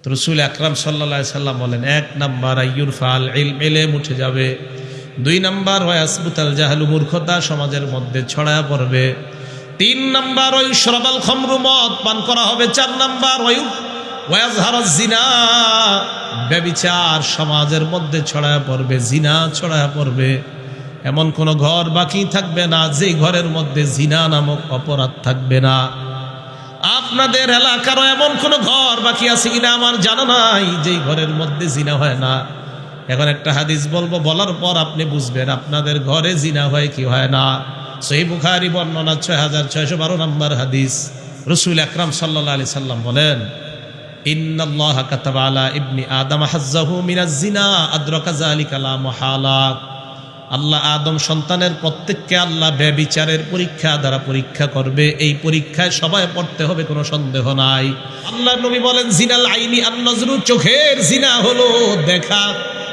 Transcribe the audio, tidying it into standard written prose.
তো রাসূল আকরাম সাল্লাল্লাহু আলাইহি সাল্লাম বলেন, 1 নাম্বার আইয়ুরফাল ইলম উঠে যাবে, 2 নাম্বার ওয়াসবুতাল জাহলু মূর্খতা সমাজের মধ্যে ছড়ায়া পড়বে, 3 নাম্বার ওয়াইশরাবাল খামরু মদ পান করা হবে, 4 নাম্বার ওয়াজহারাজ জিনা ব্যভিচার সমাজের মধ্যে ছড়ায়া পড়বে, জিনা ছড়ায়া পড়বে। এমন কোন ঘর বাকি থাকবে না যে ঘরের মধ্যে জিনা নামক অপরাধ থাকবে না। আপনাদের এলাকারও এমন কোন ঘর বাকি আছে কিনা আমার জানা নাই যেই ঘরের মধ্যে জিনা হয় না। এখন একটা হাদিস বলবো, বলার পর আপনি বুঝবেন আপনাদের ঘরে জিনা হয় কি হয় না। সহিহ বুখারী বর্ণনা 6612 নম্বর হাদিস। রাসূল আকরাম সাল্লাল্লাহু আলাইহি সাল্লাম বলেন, ইন্নাল্লাহা কাতাবা আলা ইবনি আদম হাজ্জাহু মিনাজ জিনা আদরাকা যালিকা লা মুহালা। আল্লাহ আদম সন্তানের প্রত্যেককে আল্লাহ ব্যভিচারের পরীক্ষা দ্বারা পরীক্ষা করবে। এই পরীক্ষায় সবাই পড়তে হবে, কোনো সন্দেহ নাই। আল্লাহ নবী বলেন, জিনাল আইনি আন নজরু, চোখের জিনা হলো দেখা।